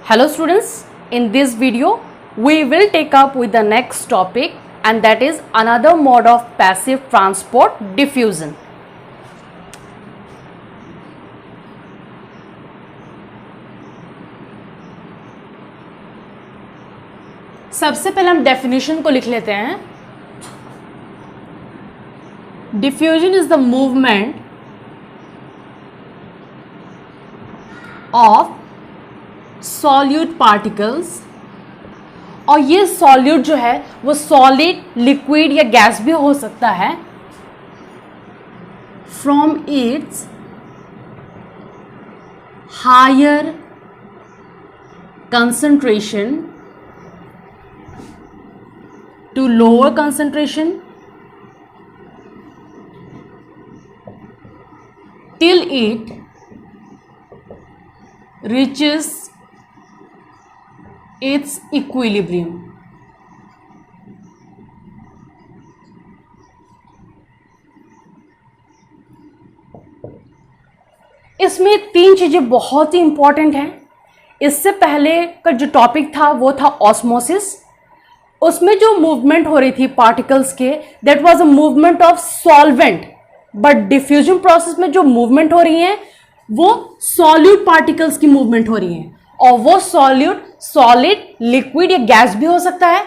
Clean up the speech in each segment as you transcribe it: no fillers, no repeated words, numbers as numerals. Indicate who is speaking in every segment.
Speaker 1: Hello students, in this video we will take up with the next topic, and that is another mode of passive transport, diffusion. सबसे पहले हम definition को लिख लेते हैं. Diffusion is the movement of solute particles, और ये solute जो है वो सॉलिड, लिक्विड या गैस भी हो सकता है, from its higher concentration to lower concentration till it reaches its equilibrium. इसमें तीन चीजें बहुत ही इंपॉर्टेंट हैं. इससे पहले का जो टॉपिक था वो था ऑस्मोसिस. उसमें जो मूवमेंट हो रही थी पार्टिकल्स के, that was a movement of solvent. But diffusion process में जो मूवमेंट हो रही है वो सॉल्यूट पार्टिकल्स की मूवमेंट हो रही है, और वो सॉल्यूट सॉलिड, लिक्विड या गैस भी हो सकता है,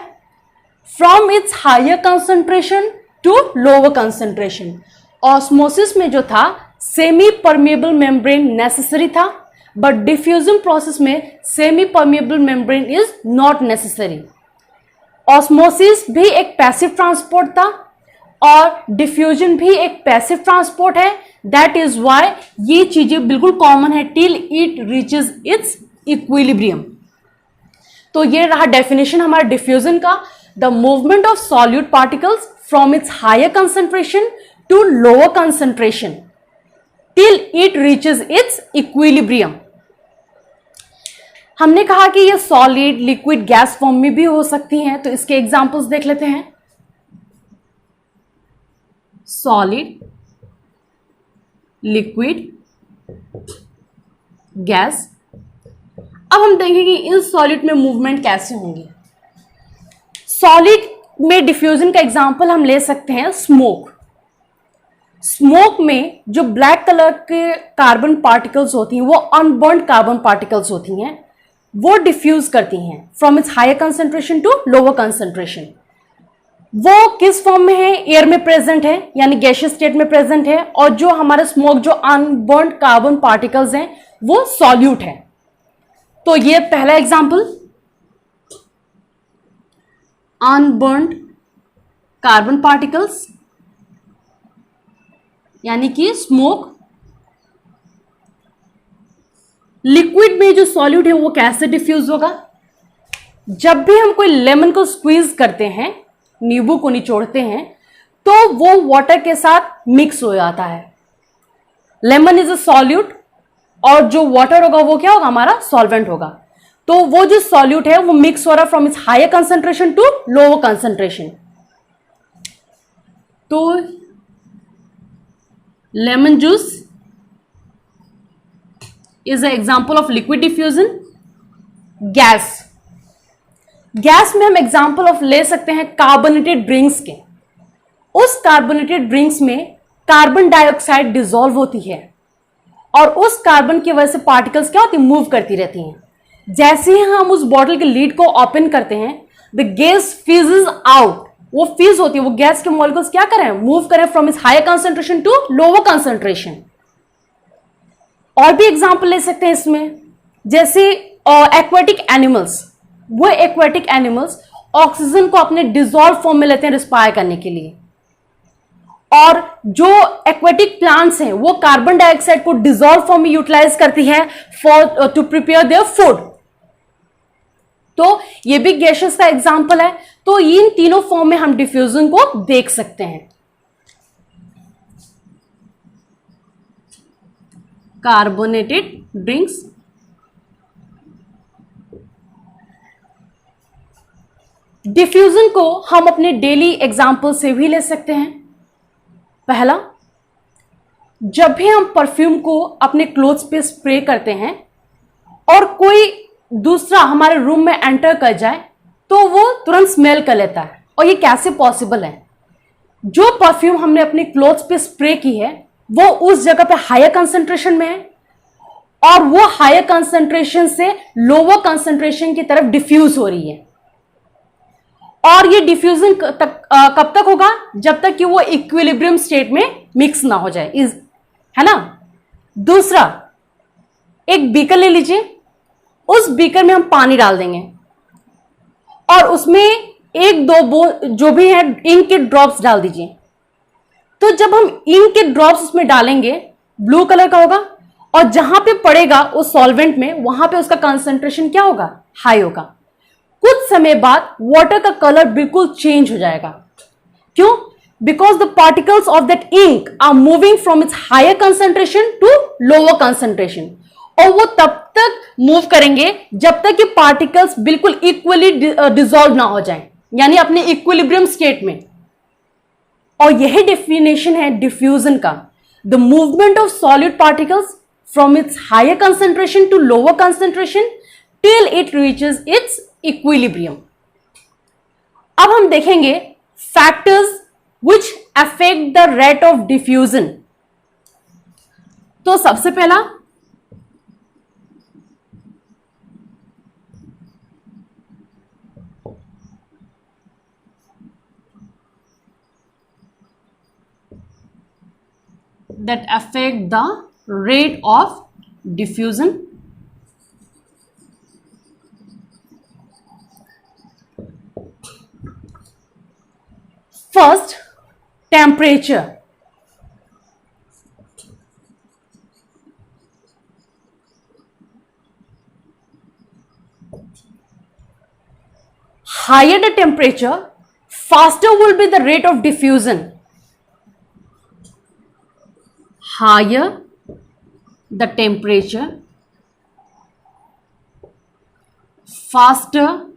Speaker 1: from its higher concentration to lower concentration. Osmosis में जो था सेमी परमेबल मेम्ब्रेन नेसेसरी था, बट डिफ्यूजन प्रोसेस में semi permeable membrane is not necessary. Osmosis भी एक पैसिव ट्रांसपोर्ट था और डिफ्यूजन भी एक पैसिव ट्रांसपोर्ट है. दैट इज वाई ये चीजें बिल्कुल कॉमन है till it reaches its equilibrium. तो ये रहा डेफिनेशन हमारा डिफ्यूजन का. The movement of solute particles from its higher concentration to lower concentration till it reaches its equilibrium. हमने कहा कि ये सॉलिड, लिक्विड, गैस फॉर्म में भी हो सकती हैं, तो इसके एग्जांपल्स देख लेते हैं. Solid, liquid, gas. अब हम देखेंगे कि इन सॉलिड में मूवमेंट कैसे होंगी. सॉलिड में डिफ्यूजन का एग्जांपल हम ले सकते हैं स्मोक. स्मोक में जो ब्लैक कलर के कार्बन पार्टिकल्स होती हैं वो अनबर्न्ड कार्बन पार्टिकल्स होती हैं, वो डिफ्यूज करती हैं from its higher concentration to lower concentration. वो किस फॉर्म में है? एयर में प्रेजेंट है, यानी गैसियस स्टेट में प्रेजेंट है, और जो हमारा स्मोक जो अनबर्न्ड कार्बन पार्टिकल्स हैं वो सॉल्यूट है. तो ये पहला एग्जांपल, अनबर्न्ड कार्बन पार्टिकल्स यानी कि स्मोक. लिक्विड में जो सॉल्यूट है वो कैसे डिफ्यूज होगा? जब भी हम कोई लेमन को स्क्वीज करते हैं, नींबू को निचोड़ते हैं, तो वो वाटर के साथ मिक्स हो जाता है. लेमन इज अ सॉल्यूट और जो वाटर होगा वो क्या होगा? हमारा सॉल्वेंट होगा. तो वो जो सॉल्यूट है वो मिक्स हो रहा है from its higher concentration to lower concentration. तो lemon juice is a example of liquid diffusion. Gas, gas में हम एग्जांपल ऑफ ले सकते हैं कार्बोनेटेड ड्रिंक्स के. उस कार्बोनेटेड ड्रिंक्स में कार्बन डाइऑक्साइड डिसॉल्व होती है, और उस कार्बन की वजह से पार्टिकल्स क्या होती है? मूव करती रहती हैं. जैसे ही हम उस बॉटल के लीड को ओपन करते हैं, द गैस फिजेस आउट. वो फिज होती है, वो गैस के मॉलिक्यूल्स क्या करें? मूव करें from its higher concentration to lower concentration. और भी एग्जांपल ले सकते हैं इसमें, जैसे एक्वेटिक एनिमल्स. वो एक्वेटिक एनिमल्स ऑक्सीजन को अपने डिसॉल्व फॉर्म में लेते हैं रिस्पायर करने के लिए, और जो एक्वेटिक प्लांट्स हैं वो कार्बन डाइऑक्साइड को डिसॉल्व फॉर्म में यूटिलाइज करती हैं for to prepare their food. तो ये भी गैसेस का एग्जांपल है. तो इन तीनों फॉर्म में हम डिफ्यूजन को देख सकते हैं. कार्बोनेटेड ड्रिंक्स, डिफ्यूजन को हम अपने डेली एग्जाम्पल से भी ले सकते हैं. पहला, जब भी हम परफ्यूम को अपने क्लोथ्स पे स्प्रे करते हैं और कोई दूसरा हमारे रूम में एंटर कर जाए तो वो तुरंत स्मेल कर लेता है। और ये कैसे पॉसिबल है? जो परफ्यूम हमने अपने क्लोथ्स पे स्प्रे की है वो उस जगह पे हायर कंसंट्रेशन में है और वो हायर कंसंट्रेशन से लोअर कंसंट्रेशन की तरफ डिफ्यूज हो रही है। और ये डिफ्यूजन कब तक होगा? जब तक कि वो इक्विलिब्रियम स्टेट में मिक्स ना हो जाए, है ना। दूसरा, एक बीकर ले लीजिए, उस बीकर में हम पानी डाल देंगे और उसमें एक दो जो भी है इंक के ड्रॉप्स डाल दीजिए। तो जब हम इंक के ड्रॉप्स उसमें डालेंगे ब्लू कलर का होगा और जहां पे पड़ेगा उस सॉल्वेंट में वहां पे उसका कंसंट्रेशन क्या होगा? हाई होगा। कुछ समय बाद वाटर का कलर बिल्कुल चेंज हो जाएगा। क्यों? Because the particles of that ink are moving from its higher concentration to lower concentration. और वो तब तक मूव करेंगे जब तक कि पार्टिकल्स बिल्कुल इक्वली डिसॉल्व ना हो जाएं, यानी अपने इक्विलिब्रियम स्टेट में। और यही डेफिनेशन है डिफ्यूजन का, the movement of solid particles from its higher concentration to lower concentration till it reaches its equilibrium. अब हम देखेंगे factors which affect the rate of diffusion. तो सबसे पहला that affect the rate of diffusion. First, temperature. Higher the temperature, faster will be the rate of diffusion. Higher the temperature, faster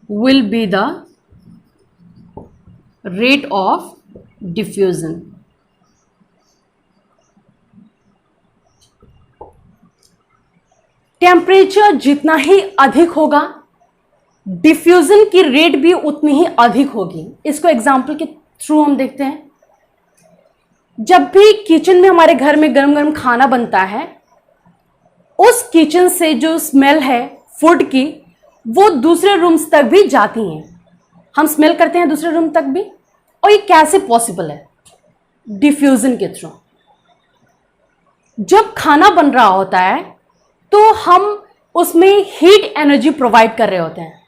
Speaker 1: will be the rate of diffusion. Temperature जितना ही अधिक होगा diffusion की rate भी उतनी ही अधिक होगी। इसको example के थ्रू हम देखते हैं। जब भी किचन में हमारे घर में गरम गरम खाना बनता है, उस किचन से जो स्मेल है फूड की वो दूसरे रूम्स तक भी जाती हैं। हम स्मेल करते हैं दूसरे रूम तक भी। और ये कैसे पॉसिबल है? डिफ्यूजन के थ्रू। जब खाना बन रहा होता है तो हम उसमें हीट एनर्जी प्रोवाइड कर रहे होते हैं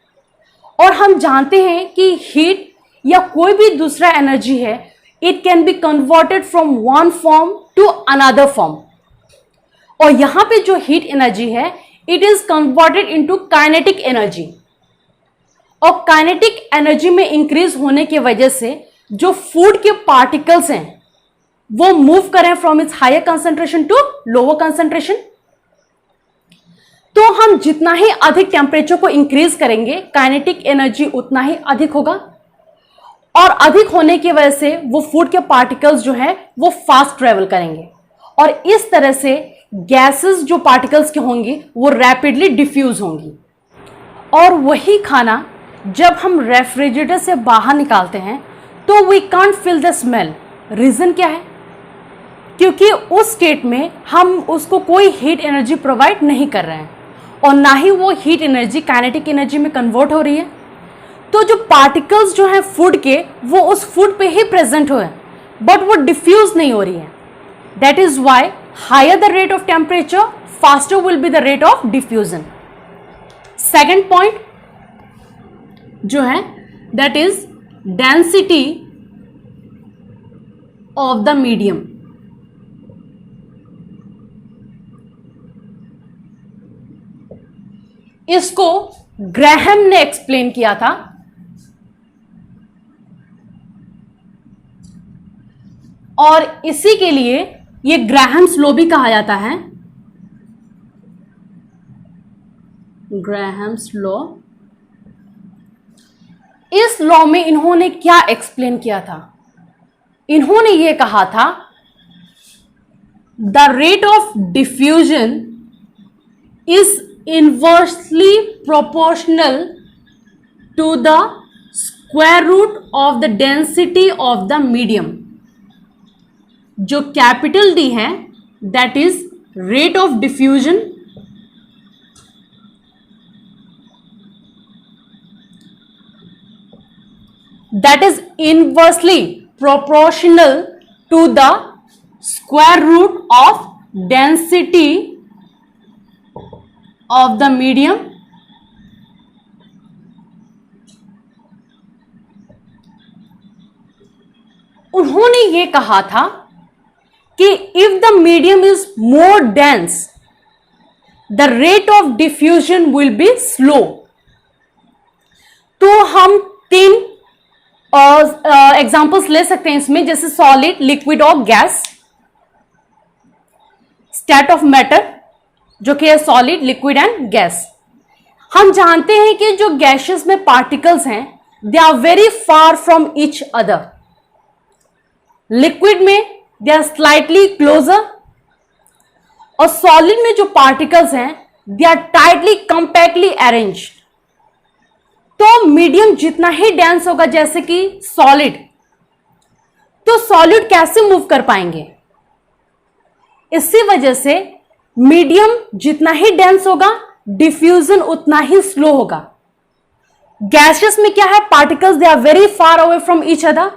Speaker 1: और हम जानते हैं कि हीट या कोई भी दूसरा एनर्जी है, it can be converted from one form to another form. और यहां पे जो हीट एनर्जी है it is converted into kinetic energy. और काइनेटिक एनर्जी में इंक्रीज होने की वजह से जो फूड के पार्टिकल्स हैं वो मूव करें from its higher concentration to lower concentration. तो हम जितना ही अधिक टेम्परेचर को इंक्रीज करेंगे काइनेटिक एनर्जी उतना ही अधिक होगा और अधिक होने की वजह से वो फूड के पार्टिकल्स जो है वो फास्ट ट्रेवल करेंगे और इस तरह से गैसेस जो पार्टिकल्स की होंगी वो रैपिडली डिफ्यूज होंगी। और वही खाना जब हम रेफ्रिजरेटर से बाहर निकालते हैं तो we can't feel the smell. Reason क्या है? क्योंकि उस स्टेट में हम उसको कोई हीट एनर्जी प्रोवाइड नहीं कर रहे हैं और ना ही वो हीट एनर्जी काइनेटिक एनर्जी में कन्वर्ट हो रही है। तो जो पार्टिकल्स जो हैं फूड के वो उस फूड पे ही प्रेजेंट हुए बट वो डिफ्यूज नहीं हो रही है। That is why higher the rate of temperature faster will be the rate of diffusion. Second point जो है that is density of the medium. इसको ग्राहम ने एक्सप्लेन किया था। और इसी के लिए ये ग्राहम्स लॉ भी कहा जाता है। Graham's law. इस लॉ में इन्होंने क्या एक्सप्लेन किया था? इन्होंने ये कहा था the rate of diffusion is inversely proportional to the square root of the density of the medium. जो कैपिटल D है that is rate of diffusion that is inversely proportional to the square root of density of the medium उन्होंने ये कहा था कि if the medium is more dense the rate of diffusion will be slow. तो हम तीन examples ले सकते हैं इसमें, जैसे सॉलिड, लिक्विड और गैस. स्टेट ऑफ मैटर जो कि है सॉलिड, लिक्विड एंड गैस. हम जानते हैं कि जो गैसेस में पार्टिकल्स हैं they are very far from each other. Liquid में दे आर स्लाइटली क्लोजर और सॉलिड में जो पार्टिकल्स हैं they are tightly compactly arranged. तो मीडियम जितना ही डेंस होगा जैसे कि सॉलिड, तो सॉलिड कैसे मूव कर पाएंगे? इसी वजह से मीडियम जितना ही डेंस होगा डिफ्यूजन उतना ही स्लो होगा. गैसेस में क्या है, particles they are very far away from each other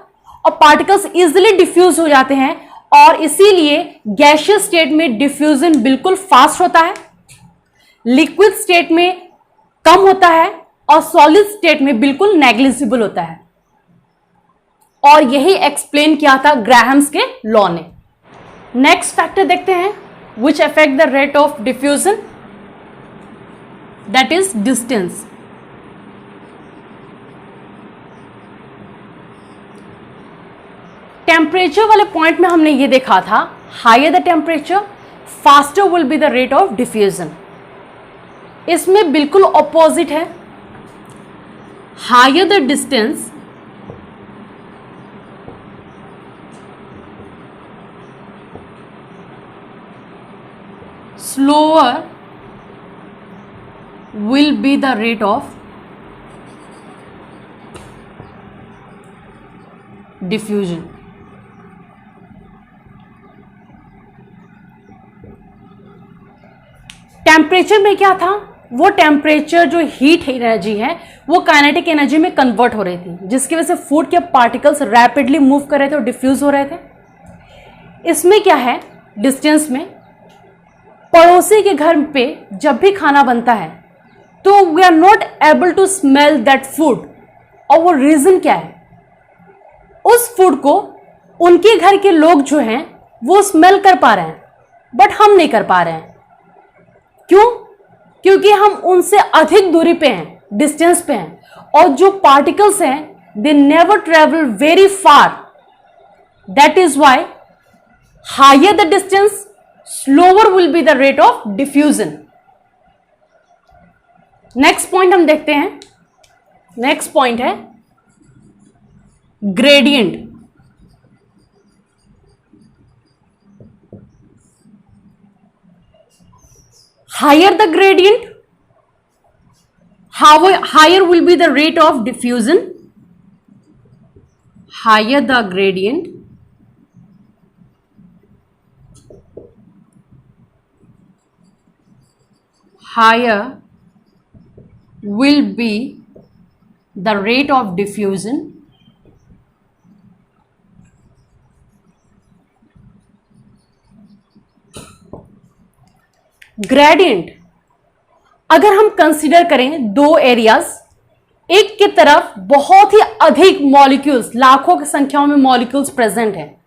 Speaker 1: और पार्टिकल्स इजिली डिफ्यूज हो जाते हैं और इसीलिए गैसियस स्टेट में डिफ्यूजन बिल्कुल फास्ट होता है, लिक्विड स्टेट में कम होता है और सॉलिड स्टेट में बिल्कुल नेग्लिजिबल होता है. और यही एक्सप्लेन किया था ग्राहम्स के लॉ ने. नेक्स्ट फैक्टर देखते हैं which affect the rate of diffusion, that is distance. Temperature वाले पॉइंट में हमने ये देखा था, higher the temperature faster will be the rate of diffusion. इसमें बिल्कुल ऑपोजिट है. Higher the distance, slower will be the rate of diffusion. Temperature में क्या था, वो टेम्परेचर जो हीट एनर्जी है वो काइनेटिक एनर्जी में कन्वर्ट हो रही थी, जिसकी वजह से फूड के पार्टिकल्स रैपिडली मूव कर रहे थे और डिफ्यूज हो रहे थे. इसमें क्या है, डिस्टेंस में पड़ोसी के घर पे जब भी खाना बनता है तो we are not able to smell that food. और वो रीजन क्या है, उस फूड को उनके घर के लोग जो हैं वो स्मेल कर पा रहे हैं बट हम नहीं कर पा रहे हैं. क्यों? क्योंकि हम उनसे अधिक दूरी पे हैं, डिस्टेंस पे हैं, और जो पार्टिकल्स हैं they never travel very far. That is why higher the distance slower will be the rate of diffusion. Next point हम देखते हैं. नेक्स्ट पॉइंट है gradient. Higher the gradient, higher will be the rate of diffusion. Higher the gradient, higher will be the rate of diffusion. Gradient अगर हम consider करें दो areas, एक की तरफ बहुत ही अधिक मॉलिक्यूल्स, लाखों की संख्याओं में मॉलिक्यूल्स प्रेजेंट हैं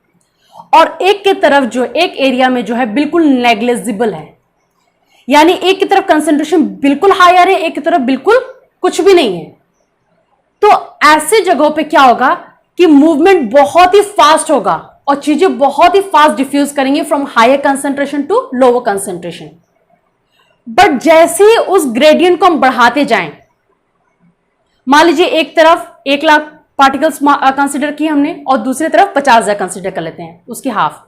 Speaker 1: और एक की तरफ जो एक एरिया में जो है बिल्कुल नेग्लिजिबल है, यानी एक की तरफ कंसेंट्रेशन बिल्कुल हायर है, एक की तरफ बिल्कुल कुछ भी नहीं है. तो ऐसे जगहों पे क्या होगा कि मूवमेंट बहुत ही फास्ट होगा और चीजें बहुत ही फास्ट डिफ्यूज करेंगे from higher concentration to lower concentration. But जैसे ही उस ग्रेडियंट को हम बढ़ाते जाएं, मान लीजिए एक तरफ 1 लाख पार्टिकल्स कंसिडर किए हमने और दूसरी तरफ 50,000 कंसिडर कर लेते हैं, उसकी हाफ.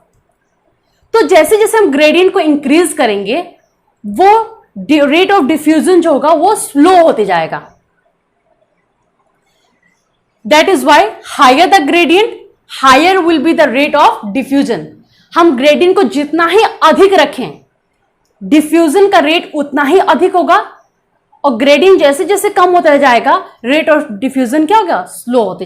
Speaker 1: तो जैसे जैसे हम ग्रेडियंट को इंक्रीज करेंगे वो रेट ऑफ डिफ्यूजन जो होगा वो स्लो होते जाएगा. That is why higher the gradient higher will be the rate of diffusion. हम ग्रेडियंट को जितना ही अधिक रखें डिफ्यूजन का रेट उतना ही अधिक होगा, और ग्रेडियंट जैसे जैसे कम होता जाएगा रेट ऑफ डिफ्यूजन क्या होगा, स्लो होते